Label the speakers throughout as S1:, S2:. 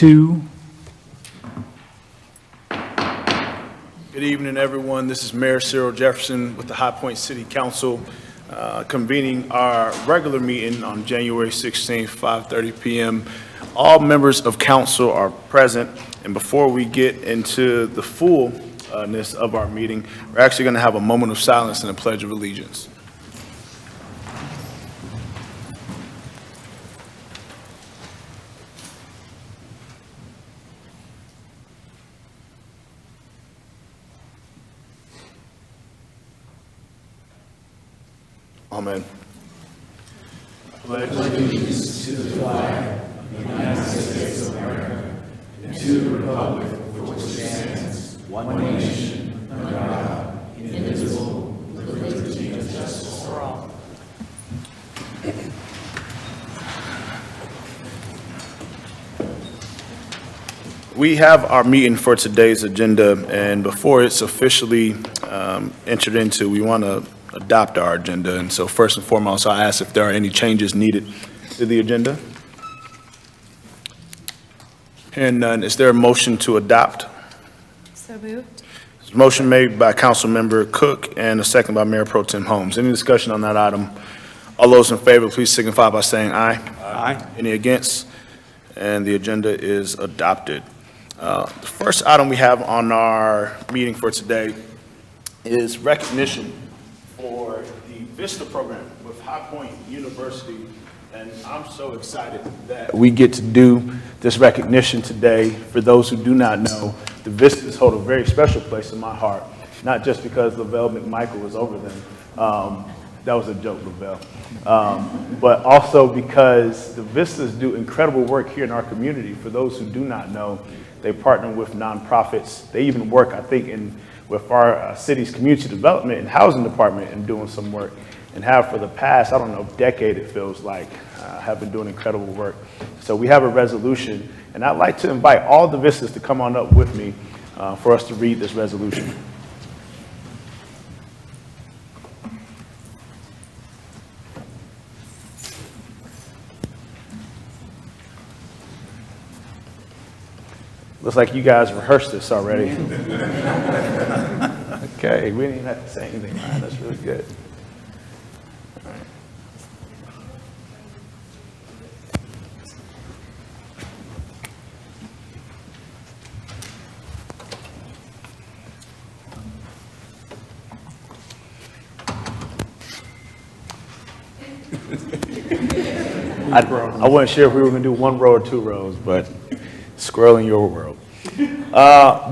S1: 2.
S2: Good evening, everyone. This is Mayor Cyril Jefferson with the High Point City Council, convening our regular meeting on January 16th, 5:30 p.m. All members of council are present, and before we get into the fullness of our meeting, we're actually going to have a moment of silence and a pledge of allegiance. Amen.
S3: Pledge allegiance to the flag of the United States of America and to the republic for which it stands, one nation, under God, indivisible, with liberty and justice for all.
S2: We have our meeting for today's agenda, and before it's officially entered into, we want to adopt our agenda. And so first and foremost, I ask if there are any changes needed to the agenda. Hearing none, is there a motion to adopt?
S4: So moved.
S2: There's a motion made by Councilmember Cook and a second by Mayor Pro Tem Holmes. Any discussion on that item? All those in favor, please signify by saying aye.
S1: Aye.
S2: Any against? And the agenda is adopted. The first item we have on our meeting for today is recognition for the VISTA program with High Point University. And I'm so excited that we get to do this recognition today. For those who do not know, the Vistas hold a very special place in my heart, not just because Lavelle McMichael was over them. That was a joke, Lavelle. But also because the Vistas do incredible work here in our community. For those who do not know, they partner with nonprofits. They even work, I think, with our city's community development and housing department and doing some work, and have for the past, I don't know, decade it feels like, have been doing incredible work. So we have a resolution, and I'd like to invite all the Vistas to come on up with me for us to read this resolution. Looks like you guys rehearsed this already. Okay, we didn't even have to say anything, man. That's really good. All right. I wasn't sure if we were going to do one row or two rows, but squirrel in your world.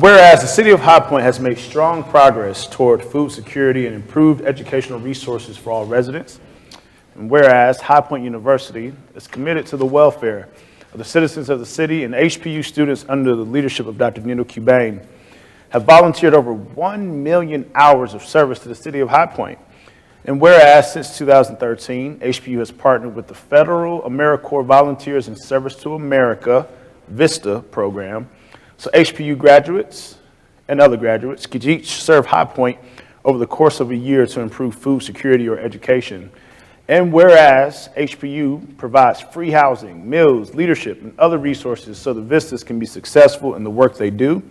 S2: Whereas the City of High Point has made strong progress toward food security and improved educational resources for all residents, and whereas High Point University is committed to the welfare of the citizens of the city, and HPU students under the leadership of Dr. Nino Cubain have volunteered over 1 million hours of service to the City of High Point. And whereas since 2013, HPU has partnered with the Federal AmeriCorps Volunteers in Service to America VISTA program, so HPU graduates and other graduates could each serve High Point over the course of a year to improve food security or education. And whereas HPU provides free housing, meals, leadership, and other resources so the Vistas can be successful in the work they do.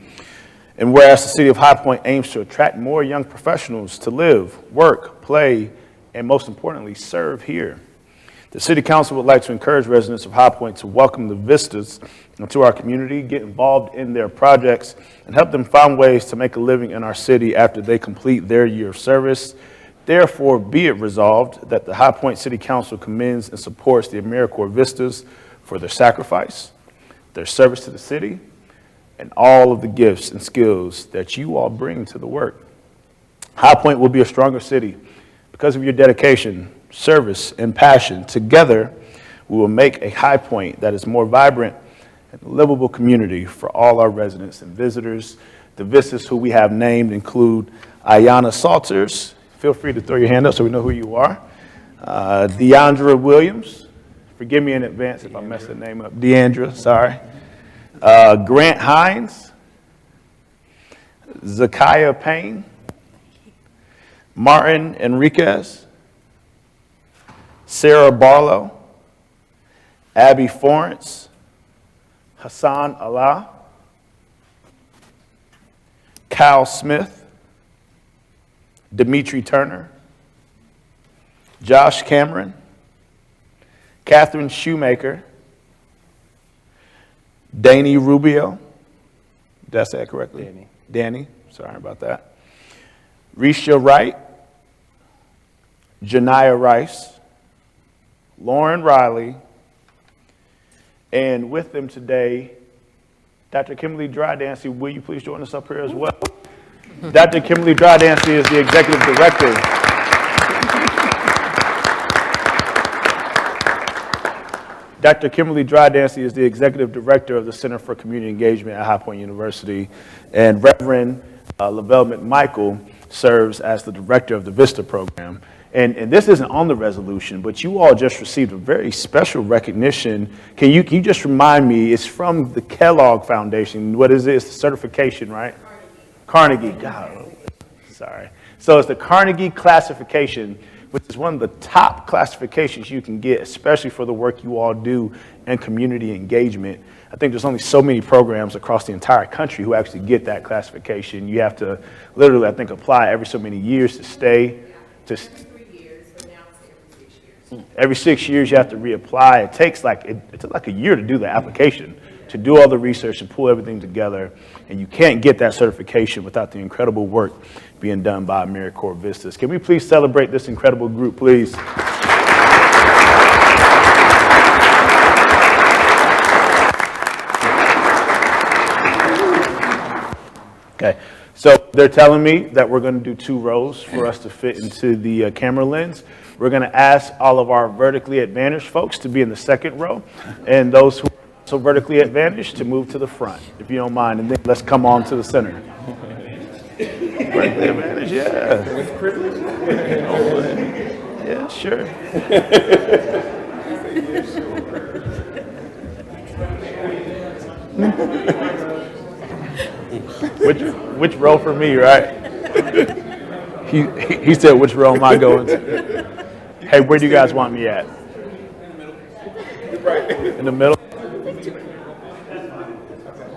S2: And whereas the City of High Point aims to attract more young professionals to live, work, play, and most importantly, serve here. The City Council would like to encourage residents of High Point to welcome the Vistas into our community, get involved in their projects, and help them find ways to make a living in our city after they complete their year of service. Therefore, be it resolved that the High Point City Council commends and supports the AmeriCorps Vistas for their sacrifice, their service to the city, and all of the gifts and skills that you all bring to the work. High Point will be a stronger city because of your dedication, service, and passion. Together, we will make a High Point that is more vibrant and livable community for all our residents and visitors. The Vistas who we have named include Ayanna Salters. Feel free to throw your hand up so we know who you are. Deandra Williams. Forgive me in advance if I mess the name up. Deandra, sorry. Grant Hines. Zakiah Payne. Martin Enriquez. Sarah Barlow. Abby Florence. Hassan Allah, Kyle Smith, Dimitri Turner, Josh Cameron, Catherine Shoemaker, Danny Rubio, did I say that correctly? Danny, sorry about that. Risha Wright, Janiyah Rice, Lauren Riley, and with them today, Dr. Kimberly Drydancy, will you please join us up here as well? Dr. Kimberly Drydancy is the executive director. Dr. Kimberly Drydancy is the executive director of the Center for Community Engagement at High Point University, and Reverend Lavelle McMichael serves as the director of the VISTA program. And this isn't on the resolution, but you all just received a very special recognition. Can you just remind me, it's from the Kellogg Foundation. What is it? It's the certification, right? Carnegie. God, sorry. So it's the Carnegie classification, which is one of the top classifications you can get, especially for the work you all do in community engagement. I think there's only so many programs across the entire country who actually get that classification. You have to literally, I think, apply every so many years to stay. Every 6 years you have to reapply. It takes like a year to do the application, to do all the research and pull everything together. And you can't get that certification without the incredible work being done by AmeriCorps Vistas. Can we please celebrate this incredible group, please? Okay, so they're telling me that we're going to do 2 rows for us to fit into the camera lens. We're going to ask all of our vertically advantaged folks to be in the second row, and those who are also vertically advantaged to move to the front, if you don't mind. And then let's come on to the center. Vertically advantaged, yeah. With privilege? Yeah, sure. Which row for me, right? He said, which row am I going to? Hey, where do you guys want me at? In the middle?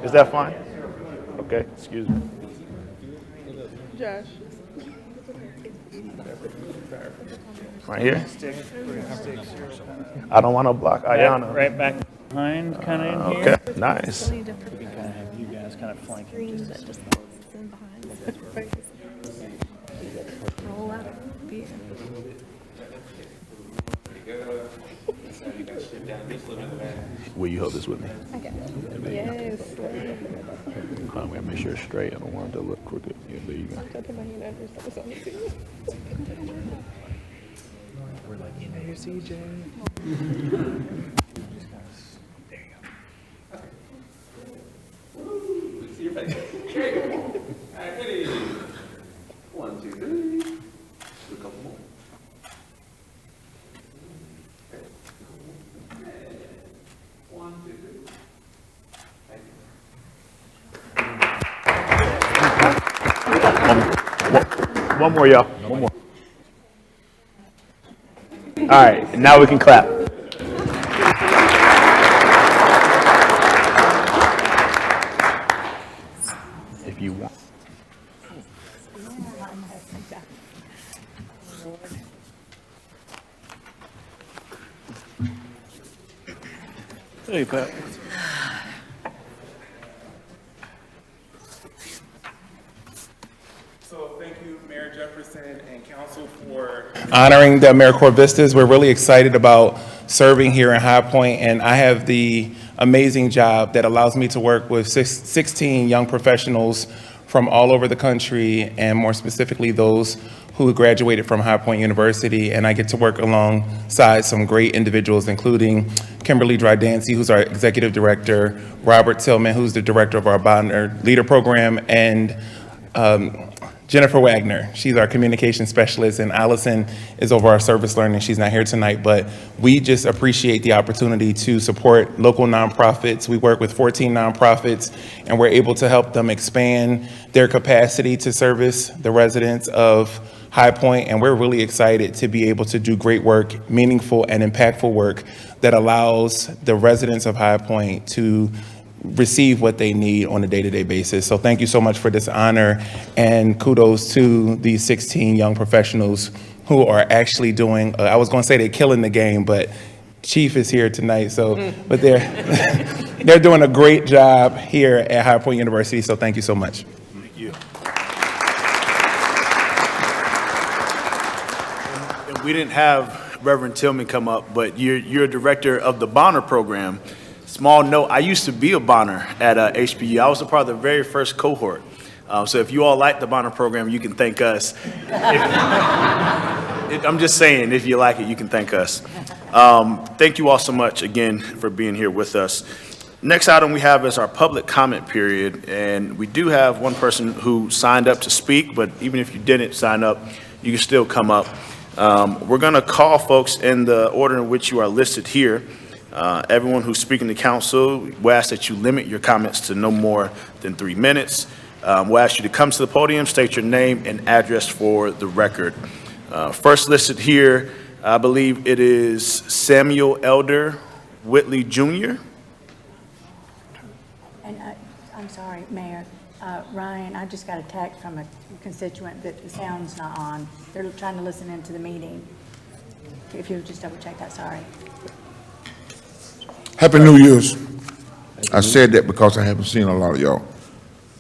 S2: Is that fine? Okay, excuse me.
S1: Josh.
S2: Right here? I don't want to block Ayana.
S5: Right back behind, kind of in
S2: Okay,
S5: here.
S2: nice.
S5: We kind of have you guys kind of flanking. Just
S4: Roll out. Beer.
S2: Will you hold this with me?
S4: Okay. Yes.
S2: Hold on, we gotta make sure it's straight. I don't want it to look crooked. Yeah, there you go.
S1: I put my hand under so it's on the
S5: We're like, you know, CJ.
S3: See your face. Great. All right, ready. 1, 2, 3. Do a couple more. Okay. 1, 2, 3. Thank you.
S2: One more, y'all. One more. All right, now we can clap. If you want. Hey, Pat.
S6: So thank you, Mayor Jefferson and council for honoring the AmeriCorps Vistas. We're really excited about serving here in High Point, and I have the amazing job that allows me to work with 16 young professionals from all over the country, and more specifically those who graduated from High Point University, and I get to work alongside some great individuals, including Kimberly Drydancy, who's our executive director, Robert Tillman, who's the director of our Bond Leader program, and Jennifer Wagner, she's our communication specialist, and Allison is over our service learning. She's not here tonight, but we just appreciate the opportunity to support local nonprofits. We work with 14 nonprofits, and we're able to help them expand their capacity to service the residents of High Point, and we're really excited to be able to do great work, meaningful and impactful work that allows the residents of High Point to receive what they need on a day-to-day basis. So thank you so much for this honor, and kudos to these 16 young professionals who are actually doing, I was going to say they're killing the game, but Chief is here tonight, so, but they're, they're doing a great job here at High Point University, so thank you so much.
S2: Thank you. And we didn't have Reverend Tillman come up, but you're director of the Bonner program. Small note, I used to be a Bonner at HBU. I was a part of the very first cohort. So if you all like the Bonner program, you can thank us. I'm just saying, if you like it, you can thank us. Thank you all so much again for being here with us. Next item we have is our public comment period, and we do have one person who signed up to speak, but even if you didn't sign up, you can still come up. We're going to call folks in the order in which you are listed here. Everyone who's speaking to council, we ask that you limit your comments to no more than 3 minutes. We'll ask you to come to the podium, state your name and address for the record. First listed here, I believe it is Samuel Elder Whitley Jr.
S7: And I'm sorry, Mayor. Ryan, I just got a text from a constituent that the sound's not on. They're trying to listen into the meeting. If you would just double check that, sorry.
S3: Happy New Year's. I said that because I haven't seen a lot of y'all.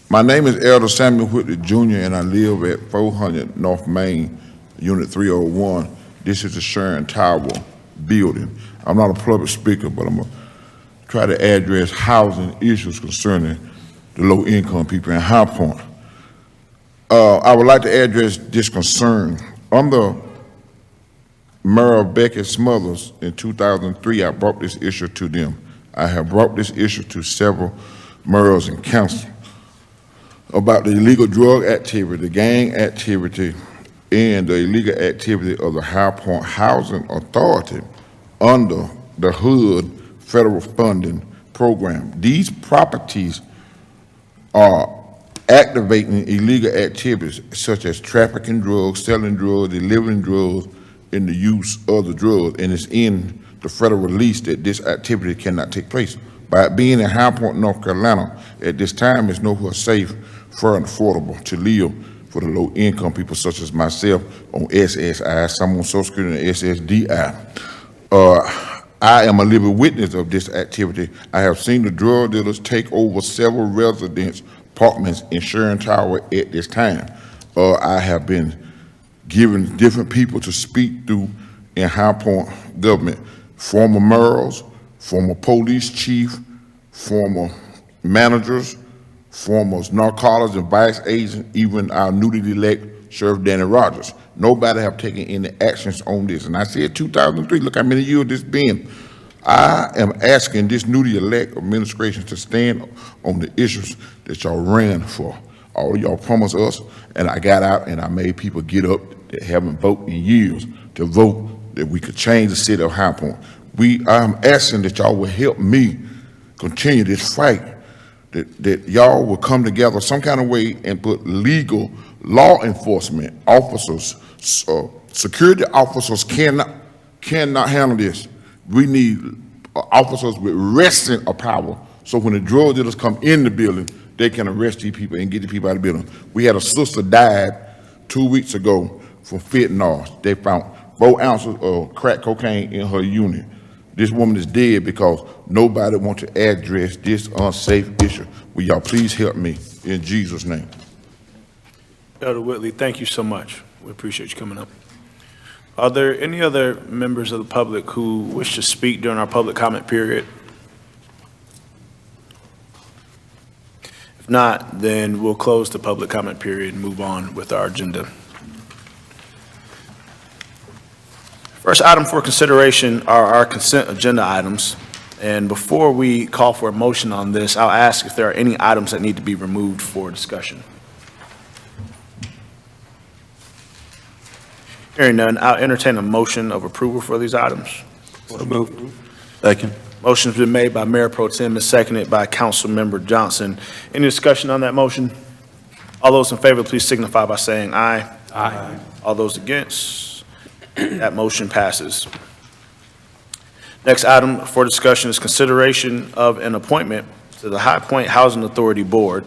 S3: My name is Elder Samuel Whitley Jr., and I live at 400 North Main, Unit 301. This is the Sharon Tower building. I'm not a public speaker, but I'm going to try to address housing issues concerning the low-income people in High Point. I would like to address this concern. Under Mayor Becky Smothers in 2003, I brought this issue to them. I have brought this issue to several mayors and councils about the illegal drug activity, the gang activity, and the illegal activity of the High Point Housing Authority under the HUD federal funding program. These properties are activating illegal activities such as trafficking drugs, selling drugs, delivering drugs, and the use of the drugs, and it's in the federal release that this activity cannot take place. By being in High Point, North Carolina, at this time, it's nowhere safe, fair, and affordable to live for the low-income people such as myself on SSI, some on Social Security and SSDI. I am a living witness of this activity. I have seen the drug dealers take over several residence apartments in Sharon Tower at this time. I have been given different people to speak to in High Point government, former mayors, former police chief, former managers, former narcotics and vice agents, even our newly elected Sheriff Danny Rogers. Nobody have taken any actions on this. And I said 2003, look how many years this been. I am asking this newly elected administration to stand on the issues that y'all ran for. All y'all promised us, and I got out and I made people get up that haven't voted in years to vote that we could change the city of High Point. I'm asking that y'all will help me continue this fight, that y'all will come together some kind of way and put legal law enforcement officers, security officers cannot handle this. We need officers with arresting power, so when the drug dealers come in the building, they can arrest these people and get the people out of the building. We had a sister died 2 weeks ago from fentanyl. They found 4 ounces of crack cocaine in her unit. This woman is dead because nobody wants to address this unsafe issue. Will y'all please help me in Jesus' name?
S2: Elder Whitley, thank you so much. We appreciate you coming up. Are there any other members of the public who wish to speak during our public comment period? If not, then we'll close the public comment period and move on with our agenda. First item for consideration are our consent agenda items. And before we call for a motion on this, I'll ask if there are any items that need to be removed for discussion. Hearing none, I'll entertain a motion of approval for these items.
S1: So moved. Second.
S2: Motion's been made by Mayor Pro Tem and seconded by Councilmember Johnson. Any discussion on that motion? All those in favor, please signify by saying aye.
S1: Aye.
S2: All those against? That motion passes. Next item for discussion is consideration of an appointment to the High Point Housing Authority Board.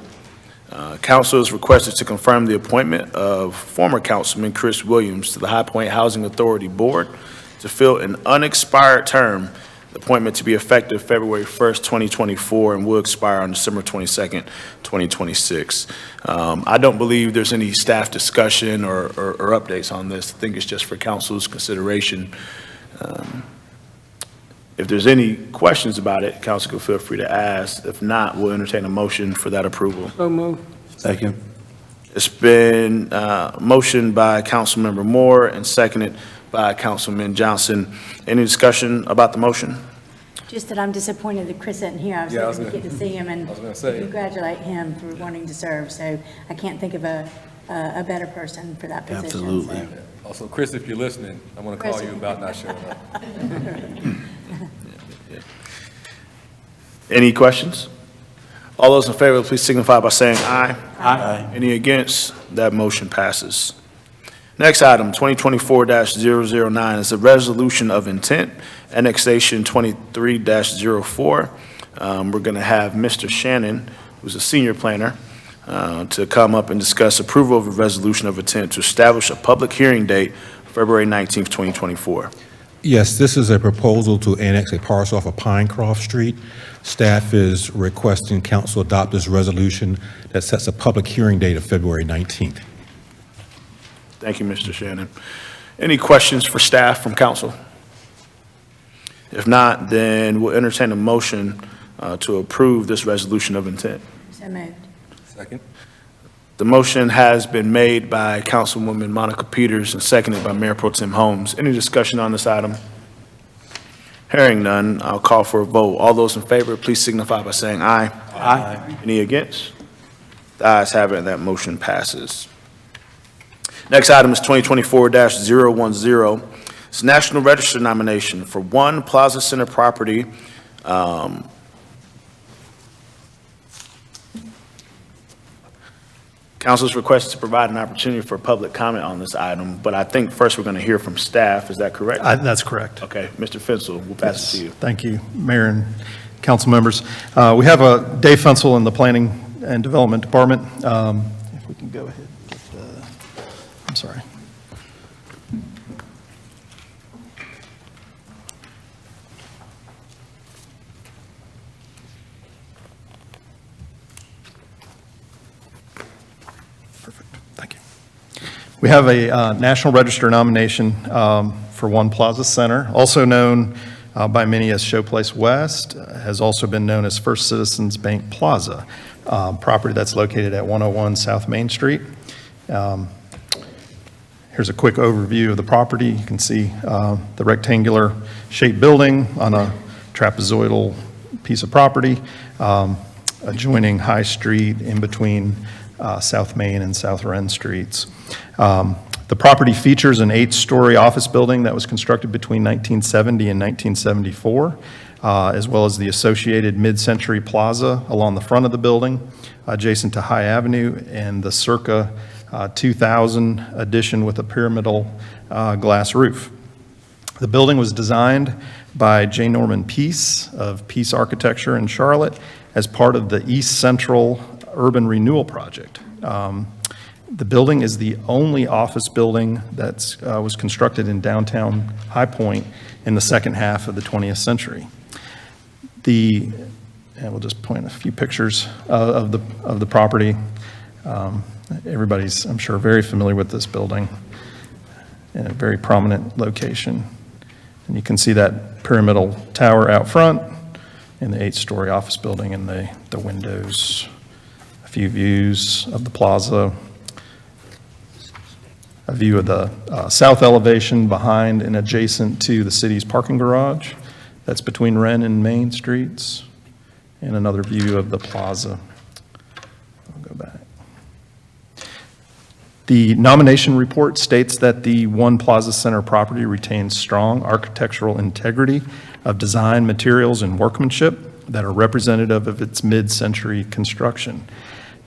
S2: Council is requested to confirm the appointment of former Councilman Chris Williams to the High Point Housing Authority Board to fill an unexpired term, the appointment to be effective February 1st, 2024, and will expire on December 22nd, 2026. I don't believe there's any staff discussion or updates on this. I think it's just for council's consideration. If there's any questions about it, council can feel free to ask. If not, we'll entertain a motion for that approval.
S1: So move.
S3: Second.
S2: It's been motioned by Councilmember Moore and seconded by Councilman Johnson. Any discussion about the motion?
S7: Just that I'm disappointed that Chris isn't here. I was hoping to get to see him and congratulate him for wanting to serve. So I can't think of a better person for that position.
S3: Absolutely.
S7: So.
S1: Also, Chris, if you're listening, I'm going to call
S7: Chris.
S1: you about not showing up.
S2: Any questions? All those in favor, please signify by saying aye.
S3: Aye.
S2: Any against? That motion passes. Next item, 2024-009, is a resolution of intent, annexation 23-04. We're going to have Mr. Shannon, who's a senior planner, to come up and discuss approval of a resolution of intent to establish a public hearing date, February 19th, 2024.
S8: Yes, this is a proposal to annex a parcel off of Pinecroft Street. Staff is requesting council adopt this resolution that sets a public hearing date of February 19th.
S2: Thank you, Mr. Shannon. Any questions for staff from council? If not, then we'll entertain a motion to approve this resolution of intent.
S7: So moved.
S1: Second?
S2: The motion has been made by Councilwoman Monica Peters and seconded by Mayor Pro Tem Holmes. Any discussion on this item? Hearing none, I'll call for a vote. All those in favor, please signify by saying aye.
S3: Aye.
S2: Any against? The ayes have it, and that motion passes. Next item is 2024-010. It's National Register nomination for One Plaza Center property. Council is requested to provide an opportunity for public comment on this item, but I think first we're going to hear from staff. Is that correct?
S9: That's correct.
S2: Okay, Mr. Fensel, we'll pass it to you.
S9: Thank you, Mayor and council members. We have Dave Fensel in the Planning and Development Department. If we can go ahead. I'm sorry. Perfect. Thank you. We have a National Register nomination for One Plaza Center, also known by many as Showplace West, has also been known as First Citizens Bank Plaza, property that's located at 101 South Main Street. Here's a quick overview of the property. You can see the rectangular shaped building on a trapezoidal piece of property, adjoining High Street in between South Main and South Wren Streets. The property features an 8-story office building that was constructed between 1970 and 1974, as well as the associated mid-century plaza along the front of the building, adjacent to High Avenue, and the circa 2000 addition with a pyramidal glass roof. The building was designed by J. Norman Peace of Peace Architecture in Charlotte as part of the East Central Urban Renewal Project. The building is the only office building that was constructed in downtown High Point in the second half of the 20th century. And we'll just point a few pictures of the property. Everybody's, I'm sure, very familiar with this building in a very prominent location. And you can see that pyramidal tower out front and the 8-story office building and the windows, a few views of the plaza, a view of the south elevation behind and adjacent to the city's parking garage. That's between Wren and Main Streets, and another view of the plaza. I'll go back. The nomination report states that the One Plaza Center property retains strong architectural integrity of design, materials, and workmanship that are representative of its mid-century construction.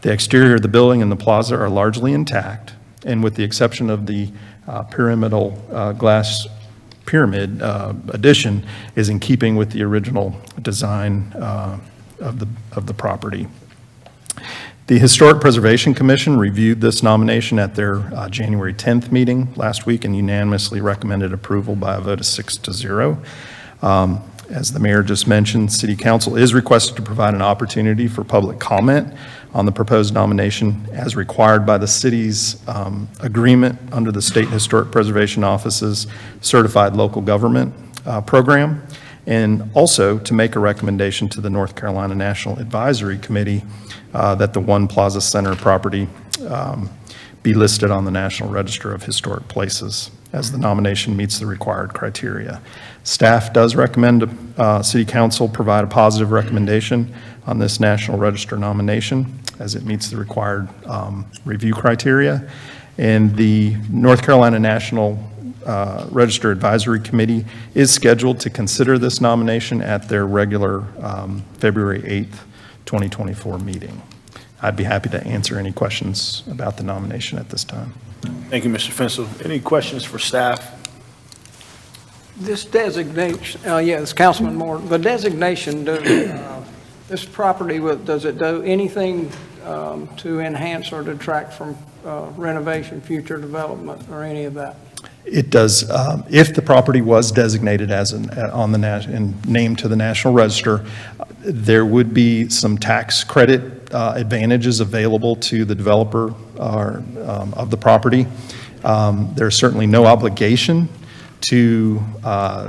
S9: The exterior of the building and the plaza are largely intact, and with the exception of the pyramidal glass pyramid addition, is in keeping with the original design of the property. The Historic Preservation Commission reviewed this nomination at their January 10th meeting last week and unanimously recommended approval by a vote of 6-0. As the mayor just mentioned, City Council is requested to provide an opportunity for public comment on the proposed nomination as required by the city's agreement under the State Historic Preservation Office's Certified Local Government Program, and also to make a recommendation to the North Carolina National Advisory Committee that the One Plaza Center property be listed on the National Register of Historic Places as the nomination meets the required criteria. Staff does recommend City Council provide a positive recommendation on this National Register nomination as it meets the required review criteria. And the North Carolina National Register Advisory Committee is scheduled to consider this nomination at their regular February 8th, 2024 meeting. I'd be happy to answer any questions about the nomination at this time.
S2: Thank you, Mr. Fensel. Any questions for staff?
S1: This designation, yes, Councilman Moore, the designation, this property, does it do anything to enhance or detract from renovation, future development, or any of that?
S9: It does, if the property was designated as and named to the National Register, there would be some tax credit advantages available to the developer of the property. There's certainly no obligation to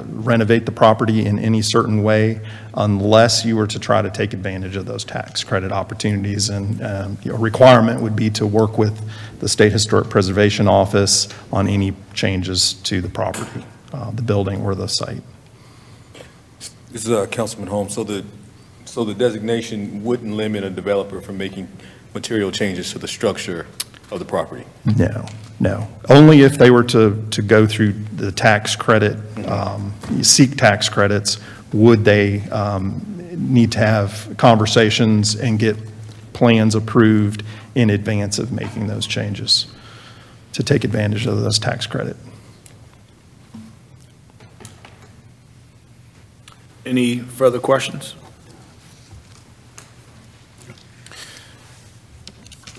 S9: renovate the property in any certain way unless you were to try to take advantage of those tax credit opportunities. And a requirement would be to work with the State Historic Preservation Office on any changes to the property, the building or the site.
S3: This is Councilman Holmes. So the designation wouldn't limit a developer from making material changes to the structure of the property?
S9: No. Only if they were to go through the tax credit, seek tax credits, would they need to have conversations and get plans approved in advance of making those changes to take advantage of those tax credit.
S2: Any further questions?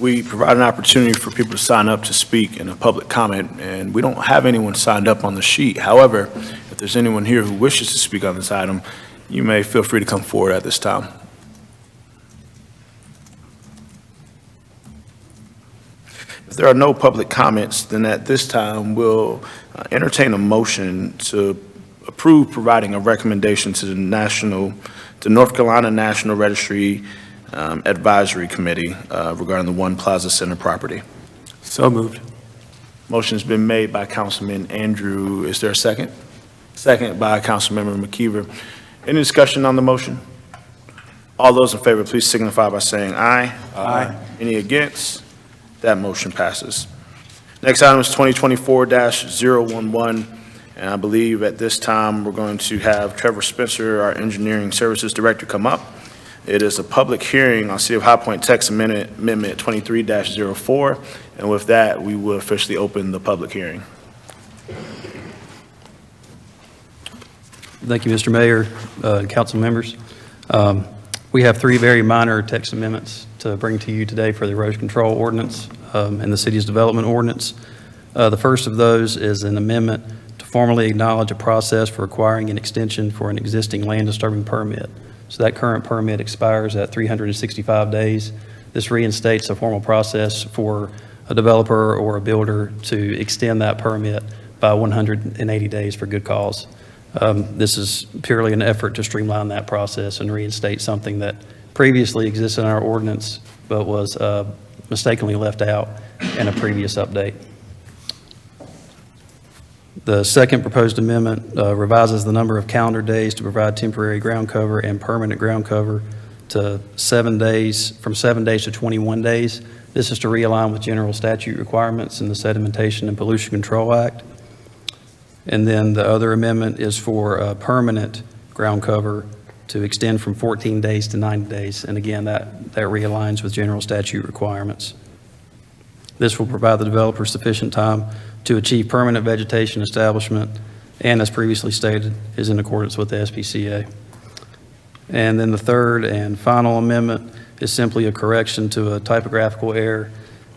S2: We provide an opportunity for people to sign up to speak in a public comment, and we don't have anyone signed up on the sheet. However, if there's anyone here who wishes to speak on this item, you may feel free to come forward at this time. If there are no public comments, then at this time, we'll entertain a motion to approve providing a recommendation to the North Carolina National Registry Advisory Committee regarding the One Plaza Center property.
S3: So moved.
S2: Motion's been made by Councilman Andrew. Is there a second? Second by Councilmember McKeever. Any discussion on the motion? All those in favor, please signify by saying aye. Aye. Any against? That motion passes. Next item is 2024-011, and I believe at this time we're going to have Trevor Spencer, our Engineering Services Director, come up. It is a public hearing on City of High Point Text Amendment 23-04, and with that, we will officially open the public hearing.
S10: Thank you, Mr. Mayor, council members. We have three very minor text amendments to bring to you today for the erosion control ordinance and the city's development ordinance. The first of those is an amendment to formally acknowledge a process for acquiring an extension for an existing land disturbing permit. So that current permit expires at 365 days. This reinstates a formal process for a developer or a builder to extend that permit by 180 days for good cause. This is purely an effort to streamline that process and reinstate something that previously existed in our ordinance but was mistakenly left out in a previous update. The second proposed amendment revises the number of calendar days to provide temporary ground cover and permanent ground cover to 7 days, from 7 days to 21 days. This is to realign with general statute requirements in the Sedimentation and Pollution Control Act. And then the other amendment is for permanent ground cover to extend from 14 days to 90 days. And again, that realigns with general statute requirements. This will provide the developer sufficient time to achieve permanent vegetation establishment, and as previously stated, is in accordance with the SPCA. And then the third and final amendment is simply a correction to a typographical error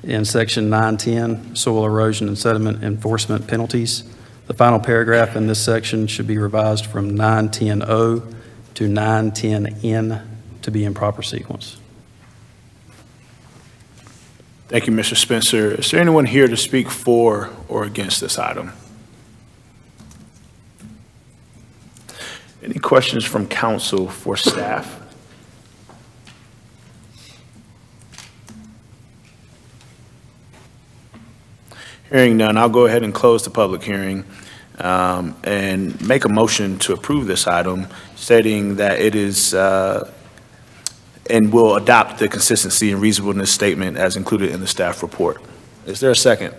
S10: in Section 910, soil erosion and sediment enforcement penalties. The final paragraph in this section should be revised from 910O to 910N to be in proper sequence.
S2: Thank you, Mr. Spencer. Is there anyone here to speak for or against this item? Any questions from council for staff? Hearing none, I'll go ahead and close the public hearing and make a motion to approve this item, stating that it is and will adopt the consistency and reasonableness statement as included in the staff report. Is there a second?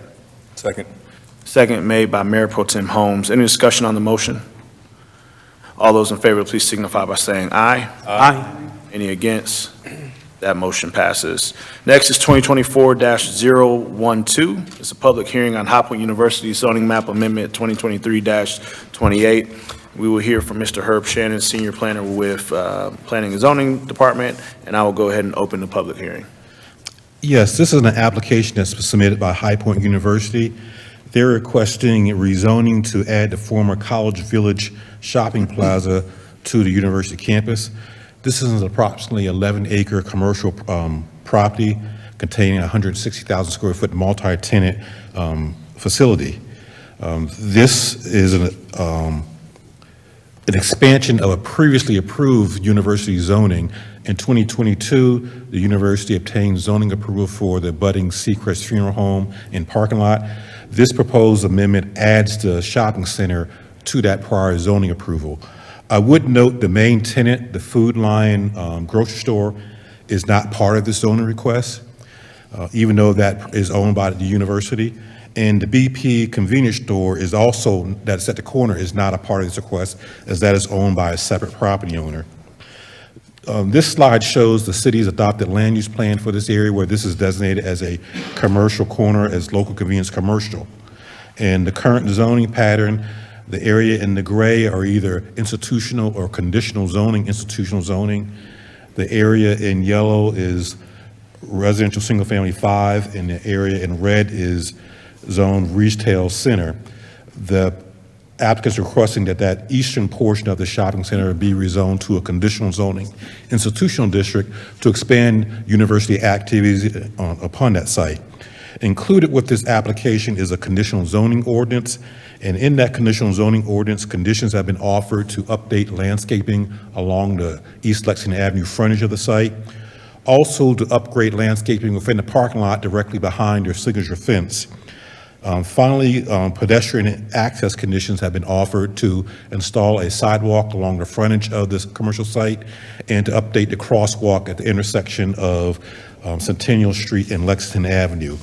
S3: Second.
S2: Second made by Mayor Pro Tem Holmes. Any discussion on the motion? All those in favor, please signify by saying aye. Aye. Any against? That motion passes. Next is 2024-012. It's a public hearing on High Point University zoning map amendment 2023-28. We will hear from Mr. Herb Shannon, Senior Planner with Planning and Zoning Department, and I will go ahead and open the public hearing.
S8: Yes, this is an application that's submitted by High Point University. They're requesting rezoning to add the former College Village Shopping Plaza to the university campus. This is an approximately 11-acre commercial property containing a 160,000 square foot multi-tenant facility. This is an expansion of a previously approved university zoning. In 2022, the university obtained zoning approval for the budding Seacrest Funeral Home and parking lot. This proposed amendment adds the shopping center to that prior zoning approval. I would note the main tenant, the Food Lion grocery store, is not part of this zoning request, even though that is owned by the university. And the BP convenience store is also, that's at the corner, is not a part of this request, as that is owned by a separate property owner. This slide shows the city's adopted land use plan for this area, where this is designated as a commercial corner, as local convenience commercial. And the current zoning pattern, the area in the gray are either institutional or conditional zoning, institutional zoning. The area in yellow is residential single family 5, and the area in red is zone retail center. The applicants are requesting that that eastern portion of the shopping center be rezoned to a conditional zoning institutional district to expand university activities upon that site. Included with this application is a conditional zoning ordinance, and in that conditional zoning ordinance, conditions have been offered to update landscaping along the East Lexington Avenue frontage of the site, also to upgrade landscaping within the parking lot directly behind their signature fence. Finally, pedestrian access conditions have been offered to install a sidewalk along the frontage of this commercial site and to update the crosswalk at the intersection of Centennial Street and Lexington Avenue.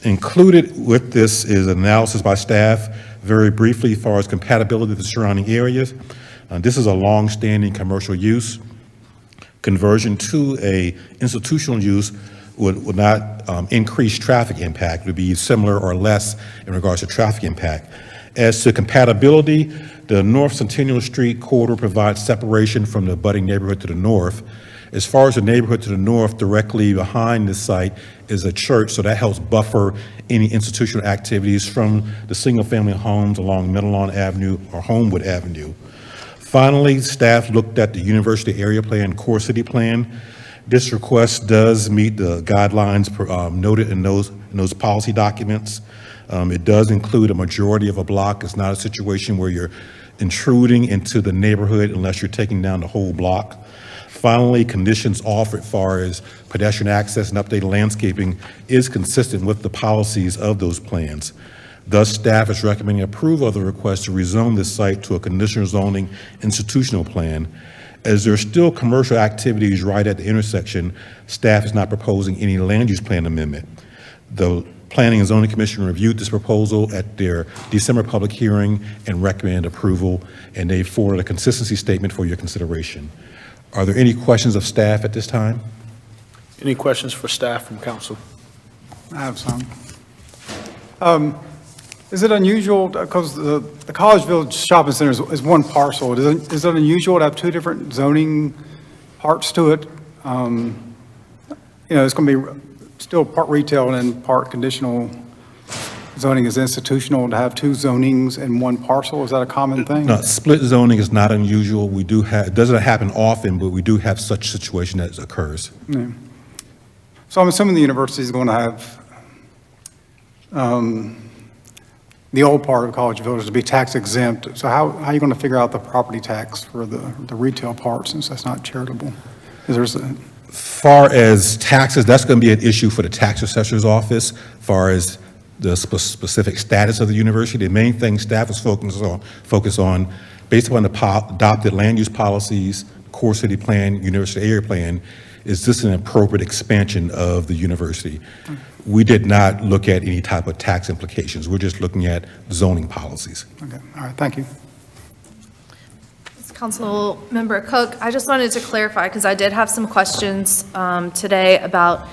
S8: Included with this is an analysis by staff, very briefly, as far as compatibility with the surrounding areas. This is a long-standing commercial use. Conversion to a institutional use would not increase traffic impact. It would be similar or less in regards to traffic impact. As to compatibility, the North Centennial Street corridor provides separation from the abutting neighborhood to the north. As far as the neighborhood to the north, directly behind this site is a church, so that helps buffer any institutional activities from the single-family homes along Middlelawn Avenue or Homewood Avenue. Finally, staff looked at the University Area Plan, Core City Plan. This request does meet the guidelines noted in those policy documents. It does include a majority of a block. It's not a situation where you're intruding into the neighborhood unless you're taking down the whole block. Finally, conditions offered as far as pedestrian access and updated landscaping is consistent with the policies of those plans. Thus, staff is recommending approval of the request to rezone this site to a conditional zoning institutional plan. As there are still commercial activities right at the intersection, staff is not proposing any land use plan amendment. The Planning and Zoning Commission reviewed this proposal at their December public hearing and recommended approval, and they forwarded a consistency statement for your consideration. Are there any questions of staff at this time?
S2: Any questions for staff from council?
S11: I have some. Is it unusual, because the College Village Shopping Center is one parcel, is it unusual to have two different zoning parts to it. It's going to be still part retail and part conditional zoning is institutional. To have two zonings in one parcel, is that a common thing?
S8: No, split zoning is not unusual. We do have, it doesn't happen often, but we do have such situation that occurs.
S11: Yeah. So I'm assuming the university is going to have the old part of College Village to be tax exempt. So how are you going to figure out the property tax for the retail part since that's not charitable?
S8: Far as taxes, that's going to be an issue for the tax assessor's office. Far as the specific status of the university, the main thing staff is focused on, based upon the adopted land use policies, core city plan, university area plan, is this an appropriate expansion of the university? We did not look at any type of tax implications. We're just looking at zoning policies.
S11: Okay, all right, thank you.
S4: Council Member Cook, I just wanted to clarify, because I did have some questions today about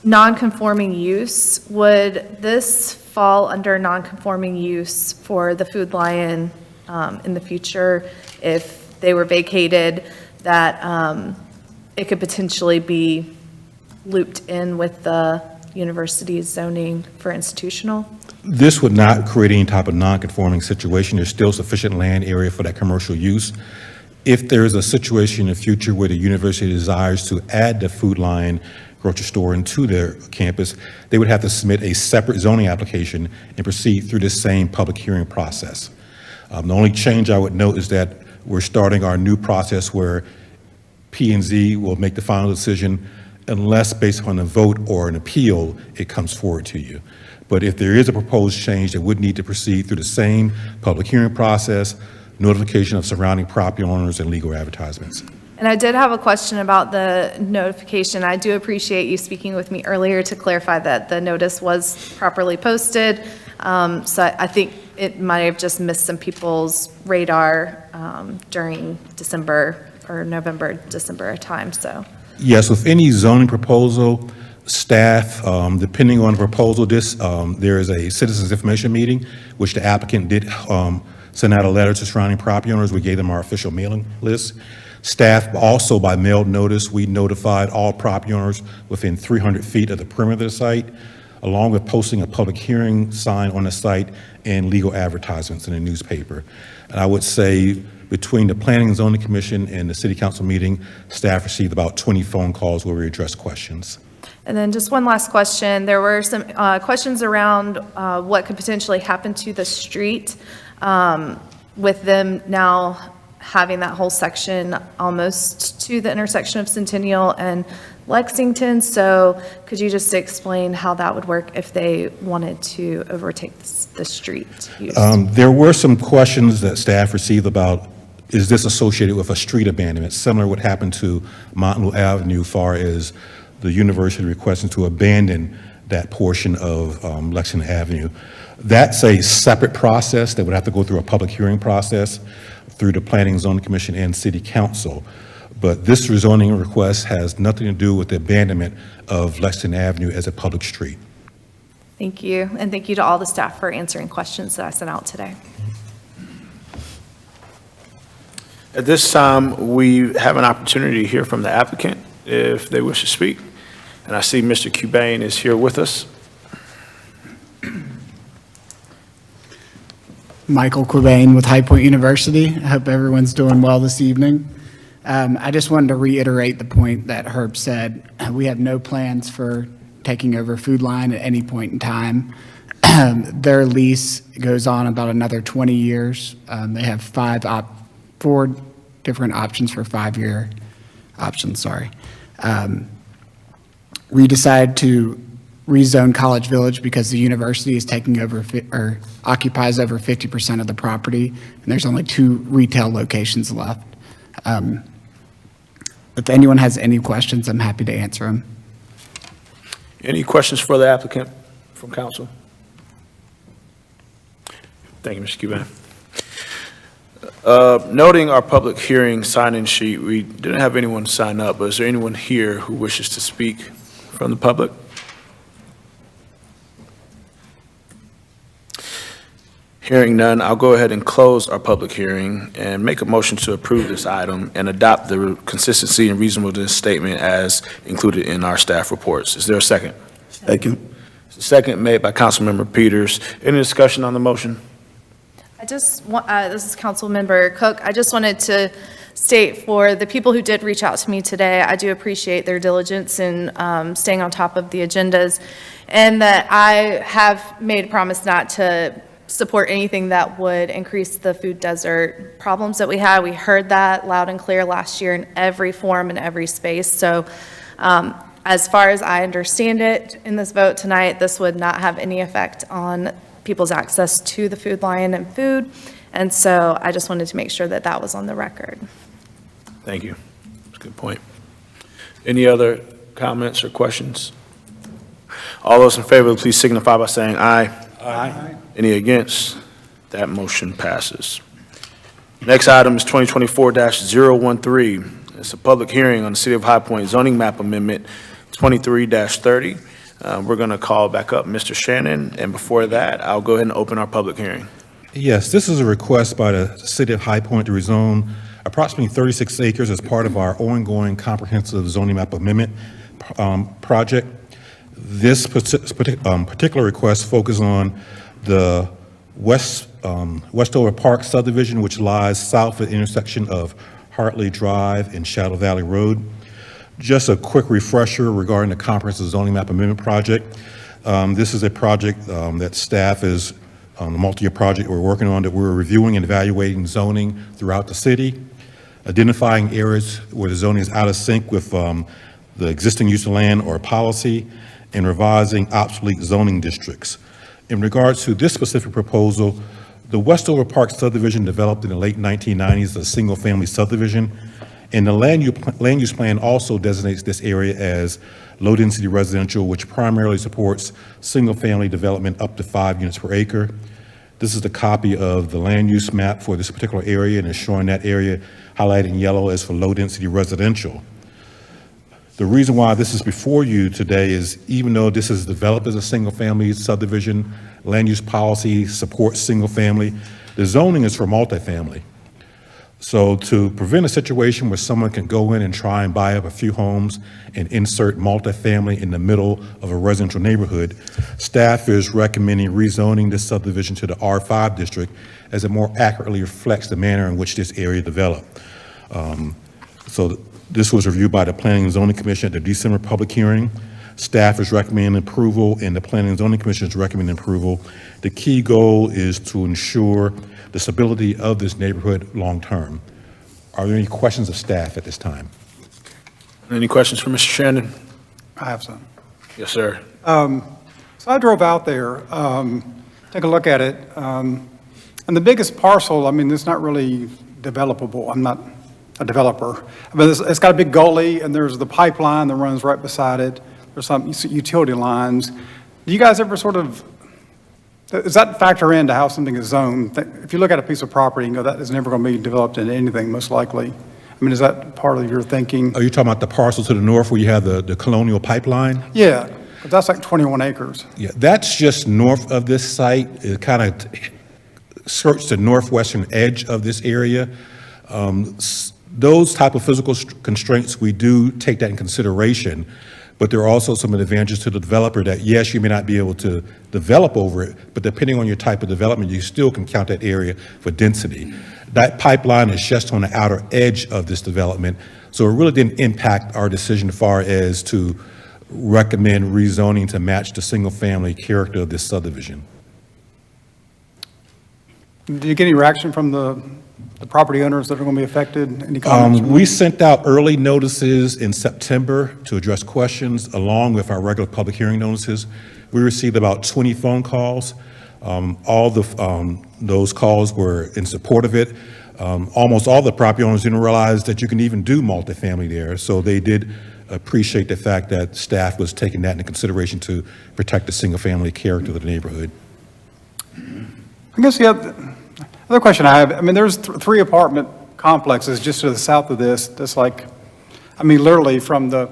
S4: non-conforming use. Would this fall under non-conforming use for the Food Lion in the future if they were vacated, that it could potentially be looped in with the university's zoning for institutional?
S8: This would not create any type of non-conforming situation. There's still sufficient land area for that commercial use. If there is a situation in the future where the university desires to add the Food Lion grocery store into their campus, they would have to submit a separate zoning application and proceed through this same public hearing process. The only change I would note is that we're starting our new process where P&Z will make the final decision unless based on a vote or an appeal, it comes forward to you. But if there is a proposed change, it would need to proceed through the same public hearing process, notification of surrounding property owners, and legal advertisements.
S4: And I did have a question about the notification. I do appreciate you speaking with me earlier to clarify that the notice was properly posted. So I think it might have just missed some people's radar during December or November, December time, so. Yes,
S8: with any zoning proposal, staff, depending on the proposal, there is a citizens information meeting, which the applicant did send out a letter to surrounding property owners. We gave them our official mailing list. Staff also, by mail notice, we notified all property owners within 300 feet of the perimeter of the site, along with posting a public hearing sign on the site and legal advertisements in the newspaper. And I would say between the Planning and Zoning Commission and the City Council meeting, staff received about 20 phone calls where we addressed questions.
S4: And then just one last question. There were some questions around what could potentially happen to the street with them now having that whole section almost to the intersection of Centennial and Lexington. So could you just explain how that would work if they wanted to overtake the street use?
S8: There were some questions that staff received about, is this associated with a street abandonment, similar to what happened to Montanville Avenue, far as the university requesting to abandon that portion of Lexington Avenue. That's a separate process that would have to go through a public hearing process through the Planning and Zoning Commission and City Council. But this rezoning request has nothing to do with the abandonment of Lexington Avenue as a public street.
S4: Thank you. And thank you to all the staff for answering questions that I sent out today.
S2: At this time, we have an opportunity to hear from the applicant if they wish to speak. And I see Mr. Cubain is here with us.
S12: Michael Quabain with High Point University. I hope everyone's doing well this evening. I just wanted to reiterate the point that Herb said. We have no plans for taking over Food Lion at any point in time. Their lease goes on about another 20 years. They have four different options for 5-year options, sorry. We decided to rezone College Village because the university is taking over or occupies over 50% of the property, and there's only 2 retail locations left. If anyone has any questions, I'm happy to answer them.
S2: Any questions for the applicant from council? Thank you, Mr. Cubain. Noting our public hearing sign-in sheet, we didn't have anyone sign up, but is there anyone here who wishes to speak from the public? Hearing none, I'll go ahead and close our public hearing and make a motion to approve this item and adopt the consistency and reasonableness statement as included in our staff reports. Is there a second?
S3: Second.
S2: Second made by Councilmember Peters. Any discussion on the motion?
S4: I just want, this is Councilmember Cook. I just wanted to state for the people who did reach out to me today, I do appreciate their diligence in staying on top of the agendas, and that I have made a promise not to support anything that would increase the food desert problems that we had. We heard that loud and clear last year in every forum and every space. So as far as I understand it in this vote tonight, this would not have any effect on people's access to the food line and food. And so I just wanted to make sure that that was on the record.
S2: Thank you. That's a good point. Any other comments or questions? All those in favor, please signify by saying aye. Aye. Any against? That motion passes. Next item is 2024-013. It's a public hearing on the City of High Point zoning map amendment 23-30. We're going to call back up Mr. Shannon, and before that, I'll go ahead and open our public hearing.
S8: Yes, this is a request by the City of High Point to rezone approximately 36 acres as part of our ongoing comprehensive zoning map amendment project. This particular request focuses on the Westover Park subdivision, which lies south of the intersection of Hartley Drive and Shadow Valley Road. Just a quick refresher regarding the comprehensive zoning map amendment project. This is a project that staff is a multi-year project we're working on, that we're reviewing and evaluating zoning throughout the city, identifying areas where the zoning is out of sync with the existing use of land or policy, and revising obsolete zoning districts. In regards to this specific proposal, the Westover Park subdivision developed in the late 1990s, a single-family subdivision, and the land use plan also designates this area as low-density residential, which primarily supports single-family development up to 5 units per acre. This is the copy of the land use map for this particular area, and it's showing that area highlighted in yellow as for low-density residential. The reason why this is before you today is, even though this is developed as a single-family subdivision, land use policy supports single-family, the zoning is for multifamily. So to prevent a situation where someone can go in and try and buy up a few homes and insert multifamily in the middle of a residential neighborhood, staff is recommending rezoning this subdivision to the R5 district, as it more accurately reflects the manner in which this area developed. So this was reviewed by the Planning and Zoning Commission at the December public hearing. Staff is recommending approval, and the Planning and Zoning Commission is recommending approval. The key goal is to ensure the stability of this neighborhood long-term. Are there any questions of staff at this time?
S2: Any questions for Mr. Shannon?
S11: I have some.
S2: Yes, sir.
S11: So I drove out there, take a look at it, and the biggest parcel, I mean, it's not really developable. I'm not a developer. But it's got a big gully, and there's the pipeline that runs right beside it. There's some utility lines. Do you guys ever sort of, does that factor into how something is zoned? If you look at a piece of property and go, that is never going to be developed into anything, most likely. I mean, is that part of your thinking?
S8: Are you talking about the parcel to the north where you have the Colonial Pipeline?
S11: Yeah, but that's like 21 acres.
S8: Yeah, that's just north of this site. It kind of skirts the northwestern edge of this area. Those type of physical constraints, we do take that in consideration, but there are also some advantages to the developer that, yes, you may not be able to develop over it, but depending on your type of development, you still can count that area for density. That pipeline is just on the outer edge of this development, so it really didn't impact our decision as far as to recommend rezoning to match the single-family character of this subdivision.
S11: Did you get any reaction from the property owners that are going to be affected? Any comments?
S8: We sent out early notices in September to address questions along with our regular public hearing notices. We received about 20 phone calls. All those calls were in support of it. Almost all the property owners didn't realize that you can even do multifamily there, so they did appreciate the fact that staff was taking that into consideration to protect the single-family character of the neighborhood.
S11: I guess the other question I have, I mean, there's 3 apartment complexes just to the south of this. That's like, I mean, literally from the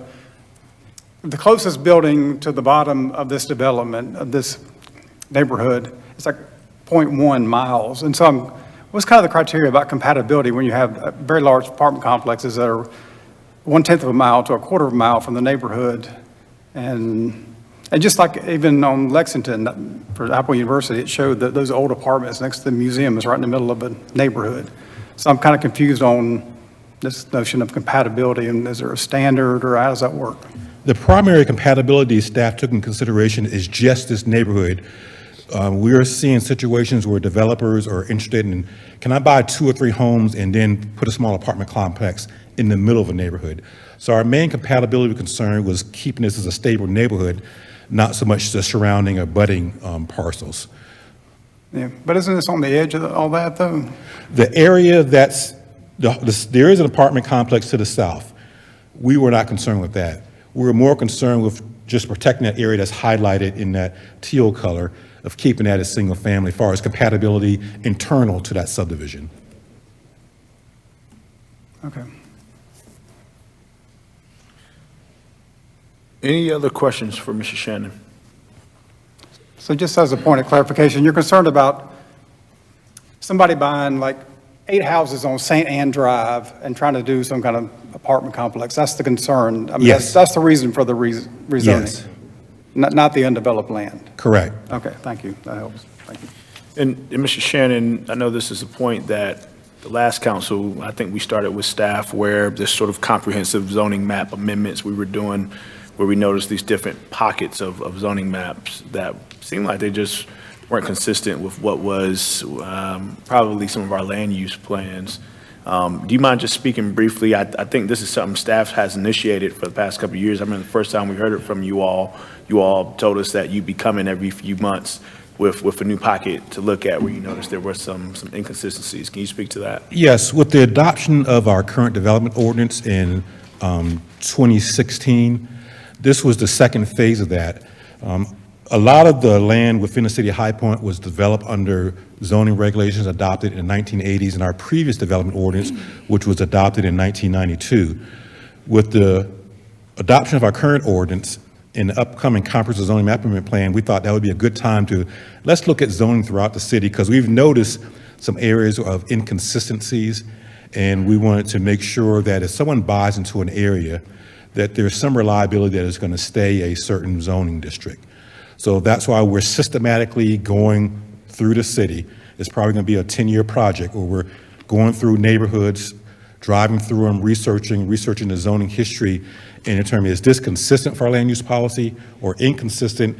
S11: closest building to the bottom of this development, of this neighborhood, it's like 0.1 miles. And so what's kind of the criteria about compatibility when you have very large apartment complexes that are 1/10 of a mile to 1/4 of a mile from the neighborhood? And just like even on Lexington, for High Point University, it showed that those old apartments next to the museum is right in the middle of a neighborhood. So I'm kind of confused on this notion of compatibility, and is there a standard, or how does that work?
S8: The primary compatibility staff took in consideration is just this neighborhood. We are seeing situations where developers are interested in, can I buy 2 or 3 homes and then put a small apartment complex in the middle of a neighborhood? So our main compatibility concern was keeping this as a stable neighborhood, not so much the surrounding or budding parcels.
S11: Yeah, but isn't this on the edge of all that, though?
S8: The area there is an apartment complex to the south. We were not concerned with that. We were more concerned with just protecting that area that's highlighted in that teal color, of keeping that as single family, as far as compatibility internal to that subdivision.
S11: Okay.
S2: Any other questions for Mr. Shannon?
S11: So just as a point of clarification, you're concerned about somebody buying like 8 houses on St. Anne Drive and trying to do some kind of apartment complex. That's the concern. I mean,
S8: Yes.
S11: that's the reason for the rezoning.
S8: Yes.
S11: Not the undeveloped land.
S8: Correct.
S11: Okay, thank you. That helps. Thank you.
S2: And Mr. Shannon, I know this is a point that the last council, I think we started with staff, where this sort of comprehensive zoning map amendments we were doing, where we noticed these different pockets of zoning maps that seemed like they just weren't consistent with what was probably some of our land use plans. Do you mind just speaking briefly? I think this is something staff has initiated for the past couple of years. I remember the first time we heard it from you all told us that you'd be coming every few months with a new pocket to look at, where you noticed there were some inconsistencies. Can you speak to that?
S8: Yes, with the adoption of our current development ordinance in 2016, this was the second phase of that. A lot of the land within the city of High Point was developed under zoning regulations adopted in the 1980s in our previous development ordinance, which was adopted in 1992. With the adoption of our current ordinance in the upcoming comprehensive zoning map amendment plan, we thought that would be a good time to, let's look at zoning throughout the city, because we've noticed some areas of inconsistencies, and we wanted to make sure that if someone buys into an area, that there's some reliability that it's going to stay a certain zoning district. So that's why we're systematically going through the city. It's probably going to be a 10-year project where we're going through neighborhoods, driving through them, researching the zoning history, and determining, is this consistent for our land use policy or inconsistent?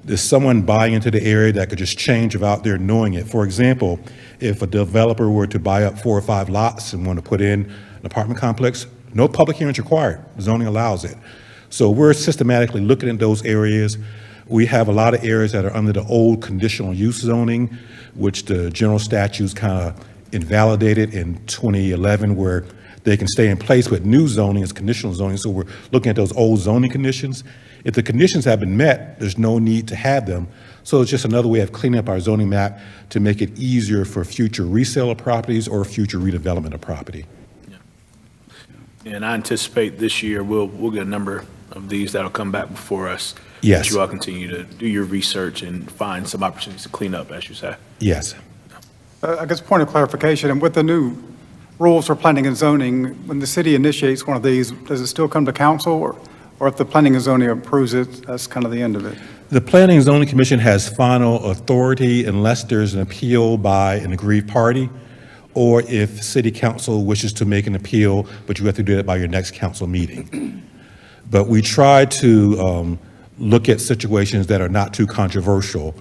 S8: Is someone buying into the area that could just change without their knowing it? For example, if a developer were to buy up 4 or 5 lots and want to put in an apartment complex, no public hearing is required. Zoning allows it. So we're systematically looking at those areas. We have a lot of areas that are under the old conditional use zoning, which the general statutes kind of invalidated in 2011, where they can stay in place, but new zoning is conditional zoning. So we're looking at those old zoning conditions. If the conditions have been met, there's no need to have them. So it's just another way of cleaning up our zoning map to make it easier for future resale of properties or future redevelopment of property.
S2: And I anticipate this year we'll get a number of these that'll come back before us.
S8: Yes.
S2: As you all continue to do your research and find some opportunities to clean up, as you say.
S8: Yes.
S11: I guess point of clarification, and with the new rules for planning and zoning, when the city initiates one of these, does it still come to council, or if the planning and zoning approves it, that's kind of the end of it?
S8: The Planning and Zoning Commission has final authority unless there's an appeal by an aggrieved party, or if city council wishes to make an appeal, but you have to do that by your next council meeting. But we try to look at situations that are not too controversial.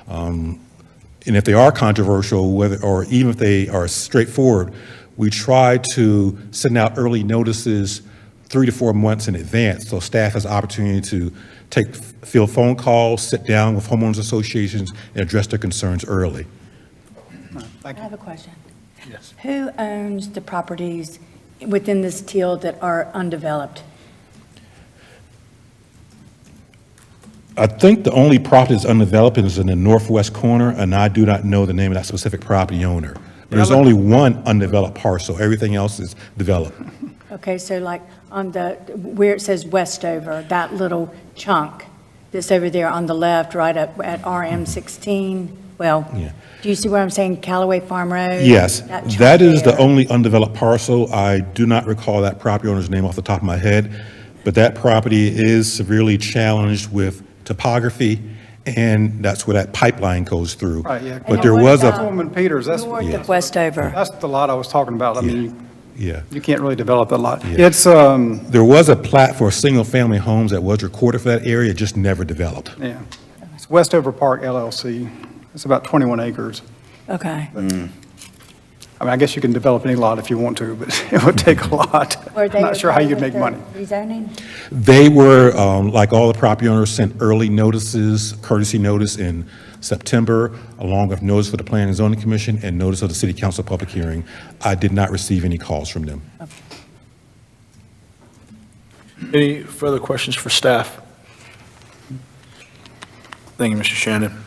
S8: And if they are controversial, or even if they are straightforward, we try to send out early notices 3 to 4 months in advance, so staff has opportunity to field phone calls, sit down with homeowners associations, and address their concerns early.
S7: I have a question.
S2: Yes.
S7: Who owns the properties within this teal that are undeveloped?
S8: I think the only property that's undeveloped is in the northwest corner, and I do not know the name of that specific property owner. There's only one undeveloped parcel. Everything else is developed.
S7: Okay, so like on where it says Westover, that little chunk that's over there on the left, right up at RM 16, well,
S8: Yeah.
S7: do you see what I'm saying, Callaway Farm Road?
S8: Yes,
S7: chunk
S8: that is the
S7: there.
S8: only undeveloped parcel. I do not recall that property owner's name off the top of my head, but that property is severely challenged with topography, and that's where that pipeline goes through.
S11: Right, yeah.
S8: But there was a,
S7: Councilwoman
S11: Peters, that's,
S7: North of Westover.
S11: that's the lot I was talking about. I mean,
S8: yeah.
S11: you can't really develop that lot.
S8: Yeah.
S11: It's,
S8: There was a plat for single-family homes that was recorded for that area, it just never developed.
S11: yeah, it's Westover Park LLC. It's about 21 acres.
S7: Okay.
S11: I mean, I guess you can develop any lot if you want to, but it would take a lot.
S7: Were they
S11: I'm not sure how
S7: okay
S11: you'd
S7: with
S11: make
S7: the
S11: money.
S7: Rezoning?
S8: They were, like all the property owners, sent early notices, courtesy notice in September, along with notice for the Planning and Zoning Commission and notice of the City Council public hearing. I did not receive any calls from them.
S2: Any further questions for staff? Thank you, Mr. Shannon.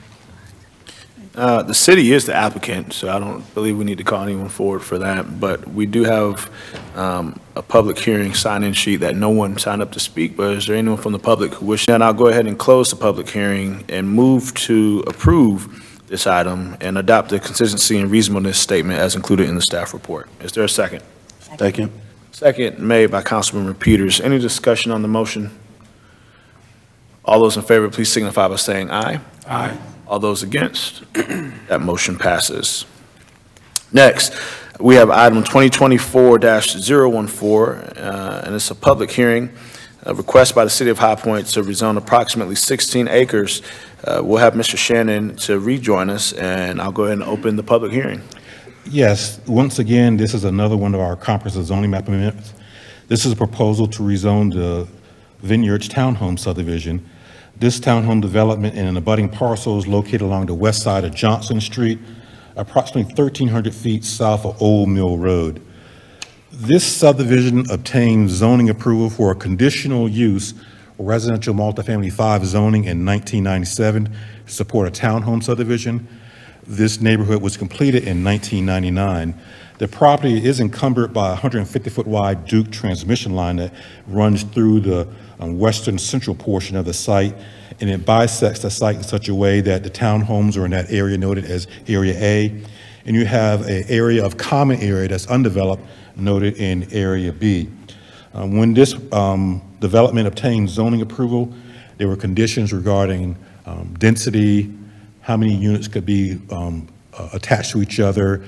S2: The city is the applicant, so I don't believe we need to call anyone forward for that, but we do have a public hearing sign-in sheet that no one signed up to speak, but is there anyone from the public who wishes? Then I'll go ahead and close the public hearing and move to approve this item and adopt the consistency and reasonableness statement as included in the staff report. Is there a second?
S3: Second.
S2: Second made by Councilmember Peters. Any discussion on the motion? All those in favor, please signify by saying aye.
S11: Aye.
S2: All those against? That motion passes. Next, we have item 2024-014, and it's a public hearing, a request by the City of High Point to rezone approximately 16 acres. We'll have Mr. Shannon to rejoin us, and I'll go ahead and open the public hearing.
S8: Yes, once again, this is another one of our comprehensive zoning map amendments. This is a proposal to rezone the Vineyards Townhome subdivision. This townhome development in an abutting parcel is located along the west side of Johnson Street, approximately 1,300 feet south of Old Mill Road. This subdivision obtained zoning approval for a conditional use residential multifamily 5 zoning in 1997 to support a townhome subdivision. This neighborhood was completed in 1999. The property is encumbered by a 150-foot wide Duke transmission line that runs through the western central portion of the site, and it bisects the site in such a way that the townhomes are in that area noted as Area A, and you have an area of common area that's undeveloped noted in Area B. When this development obtained zoning approval, there were conditions regarding density, how many units could be attached to each other,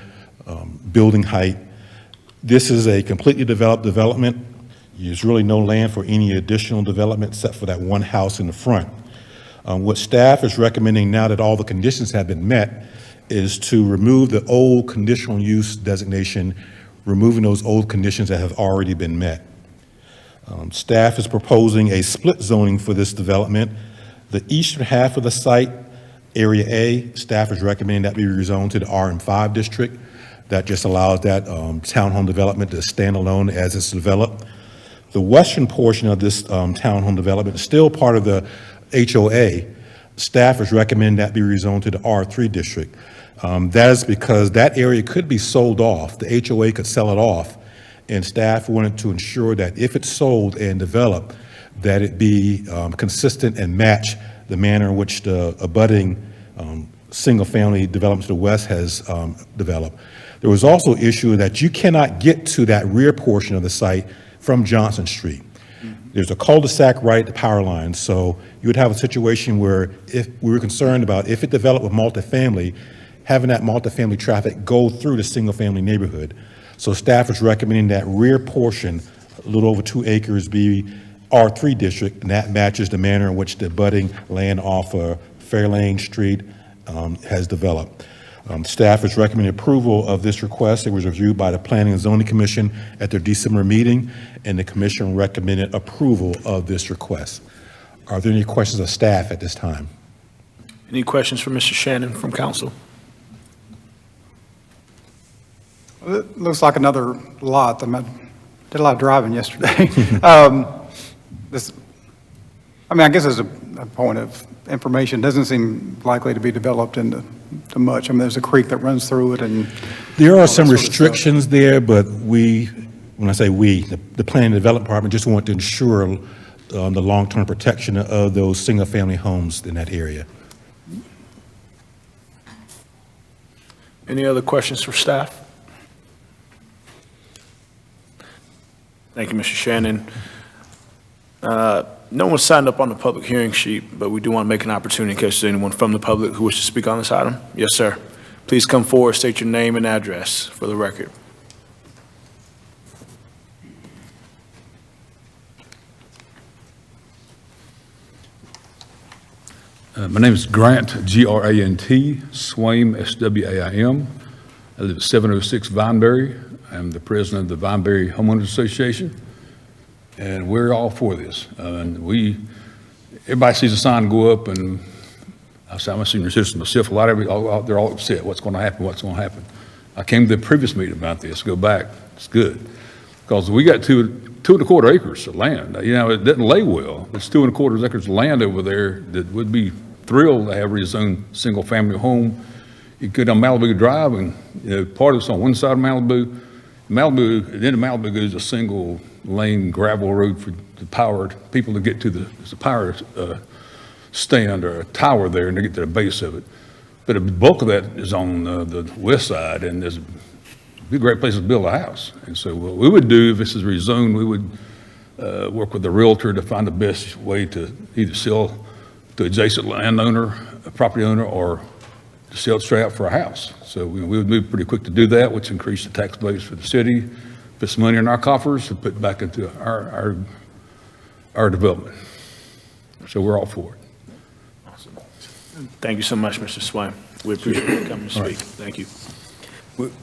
S8: building height. This is a completely developed development. There's really no land for any additional development except for that one house in the front. What staff is recommending now that all the conditions have been met is to remove the old conditional use designation, removing those old conditions that have already been met. Staff is proposing a split zoning for this development. The eastern half of the site, Area A, staff is recommending that be rezoned to the RM5 district. That just allows that townhome development to stand alone as it's developed. The western portion of this townhome development is still part of the HOA. Staff is recommending that be rezoned to the R3 district. That is because that area could be sold off. The HOA could sell it off, and staff wanted to ensure that if it's sold and developed, that it be consistent and match the manner in which the abutting single-family development to the west has developed. There was also an issue that you cannot get to that rear portion of the site from Johnson Street. There's a cul-de-sac right at the power line, so you would have a situation where if we were concerned about if it developed with multifamily, having that multifamily traffic go through the single-family neighborhood. So staff is recommending that rear portion, a little over 2 acres, be R3 district, and that matches the manner in which the abutting land off of Fairlane Street has developed. Staff is recommending approval of this request. It was reviewed by the Planning and Zoning Commission at their December meeting, and the commission recommended approval of this request. Are there any questions of staff at this time?
S2: Any questions for Mr. Shannon from council?
S11: It looks like another lot. I did a lot of driving yesterday. I guess as a point of information, doesn't seem likely to be developed into much. There's a creek that runs through it, and
S8: There are some restrictions there, but when I say we, the Planning and Development Department just want to ensure the long-term protection of those single-family homes in that area.
S2: Any other questions for staff? Thank you, Mr. Shannon. No one signed up on the public hearing sheet, but we do want to make an opportunity in case there's anyone from the public who wishes to speak on this item. Yes, sir. Please come forward, state your name and address for the record.
S13: My name is Grant, G-R-A-N-T, Swaim, S-W-A-I-M. I live at 706 Vineberry. I'm the president of the Vineberry Homeowners Association, and we're all for this. And everybody sees a sign go up, and I'm a senior citizen myself. A lot of it, they're all upset. What's going to happen? What's going to happen? I came to the previous meeting about this. Go back. It's good because we got 2.25 acres of land. You know, it doesn't lay well. There's 2.25 acres of land over there that would be thrilled to have his own single-family home. You could on Malibu Drive, and you know, part of it's on one side of Malibu. Then Malibu goes a single-lane gravel road for the powered people to get to the power stand or a tower there, and to get to the base of it. But the bulk of that is on the west side, and there's a great place to build a house. And so what we would do, if this is rezoned, we would work with the realtor to find the best way to either sell to adjacent landowner, a property owner, or to sell it straight out for a house. So we would move pretty quick to do that, which increase the tax base for the city, put some money in our coffers, and put it back into our development. So we're all for it.
S2: Thank you so much, Mr. Swaim. We appreciate you coming to speak. Thank you.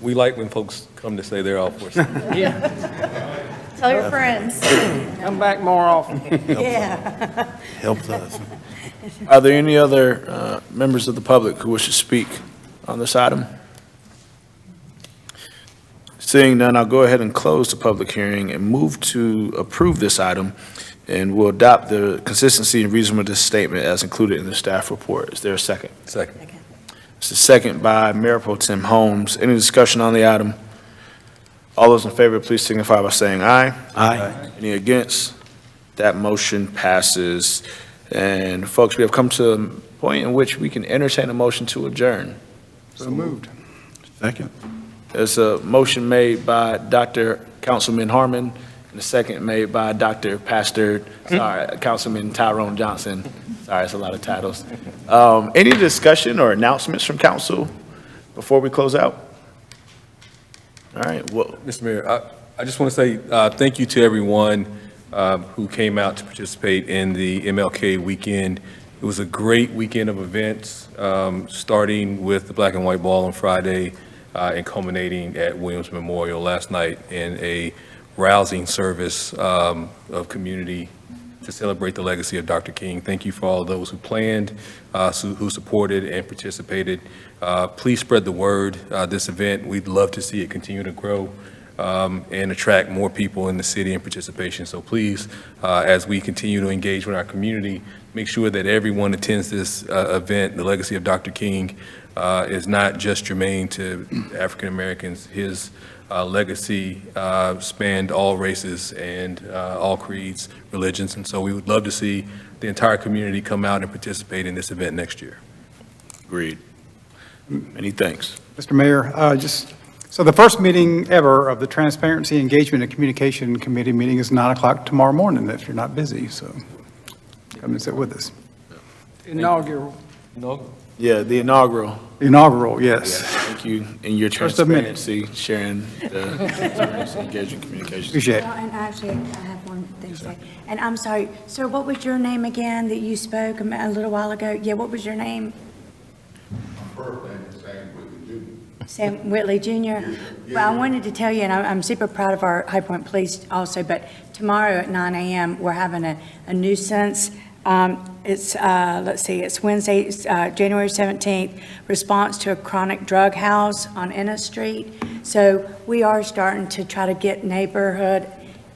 S3: We like when folks come to say they're all for something.
S4: Tell your friends.
S1: Come back more often.
S2: Helps us. Are there any other members of the public who wish to speak on this item? Seeing none, I'll go ahead and close the public hearing and move to approve this item, and we'll adopt the consistency and reasonableness statement as included in the staff report. Is there a second?
S3: Second.
S2: It's a second by Mayor Pro Tem Holmes. Any discussion on the item? All those in favor, please signify by saying aye. Aye. Any against? That motion passes. And folks, we have come to a point in which we can entertain a motion to adjourn.
S11: So moved.
S2: Second. There's a motion made by Dr. Councilman Harmon and a second made by Councilman Tyrone Johnson. Sorry, it's a lot of titles. Any discussion or announcements from council before we close out? All right, well,
S3: Mr. Mayor, I just want to say thank you to everyone who came out to participate in the MLK weekend. It was a great weekend of events, starting with the Black and White Ball on Friday and culminating at Williams Memorial last night in a rousing service of community to celebrate the legacy of Dr. King. Thank you for all of those who planned, who supported and participated. Please spread the word. This event, we'd love to see it continue to grow and attract more people in the city and participation. So please, as we continue to engage with our community, make sure that everyone attends this event. The legacy of Dr. King is not just germane to African Americans. His legacy spanned all races and all creeds, religions, and so we would love to see the entire community come out and participate in this event next year.
S2: agreed. Many thanks.
S11: Mr. Mayor, so the first meeting ever of the Transparency, Engagement, and Communication Committee meeting is 9 o'clock tomorrow morning if you're not busy, so come and sit with us.
S1: Inaugural.
S2: Yeah, the inaugural.
S11: Inaugural, yes.
S2: Thank you, and your
S11: First of many.
S2: transparency, sharing the transparency, engaging communications.
S11: Appreciate it.
S7: And actually, I have one thing to say. And I'm sorry, sir, what was your name again that you spoke a little while ago? Yeah, what was your name? Sam Whitley Jr. Well, I wanted to tell you, and I'm super proud of our High Point Police also, but tomorrow at 9 a.m., we're having a nuisance. It's Wednesday, January 17th, response to a chronic drug house on Ennis Street. So we are starting to try to get neighborhood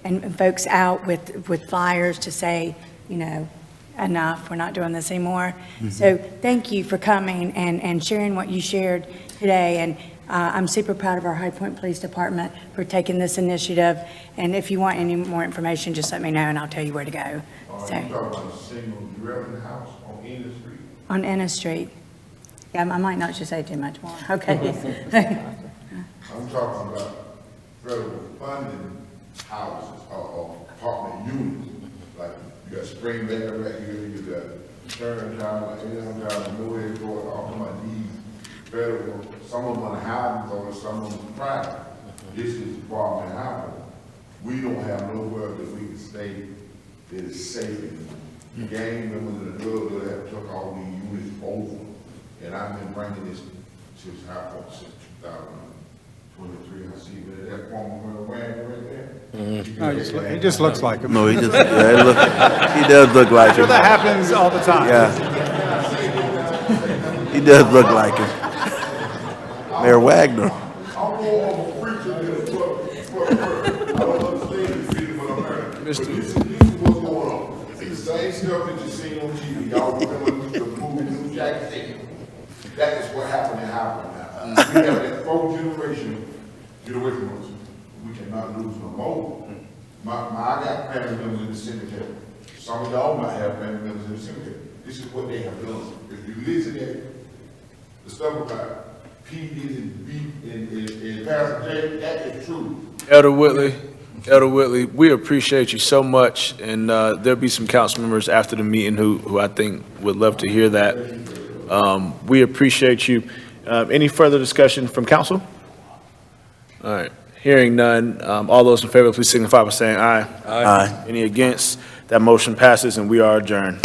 S7: and folks out with flyers to say, you know, enough, we're not doing this anymore. So thank you for coming and sharing what you shared today. And I'm super proud of our High Point Police Department for taking this initiative. And if you want any more information, just let me know and I'll tell you where to go. So,
S14: You talking about a single dwelling house on Ennis Street?
S7: on Ennis Street. Yeah, I might not should say too much more. Okay.
S3: I'm talking about federal funding houses or apartment units. Like, you got Springdale right here, you got Turnertown, Allentown, Newell Court, all of these federal, some of them are houses or some of them are private. This is apartment housing. We don't have nowhere that we can stay that is safe anymore. The gang members and the drug dealers have took all these units over. And I've been bringing this to High Point since 2023. I see that former wagon right there.
S11: No, he just looks like him.
S3: No, he just, he does look like
S11: Sure, that happens all the time.
S3: Yeah. He does look like him. Mayor Wagner. I'm more of a preacher than a I don't understand the city of America. This is what's going on. It's the same stuff that you see on TV. Y'all remember the movie New Jack City? That is what happened in High Point now. We have that fourth generation get away from us. We cannot lose no more. I got family members in the cemetery. Some of y'all might have family members in the cemetery. This is what they have done. If you listen to the stuff about P. Diddy and beef in Pastor J, that is true.
S14: Elder Whitley, we appreciate you so much, and there'll be some council members after the meeting who I think would love to hear that. We appreciate you. Any further discussion from council? All right, hearing none. All those in favor, please signify by saying aye.
S3: Aye.
S14: Any against? That motion passes, and we are adjourned.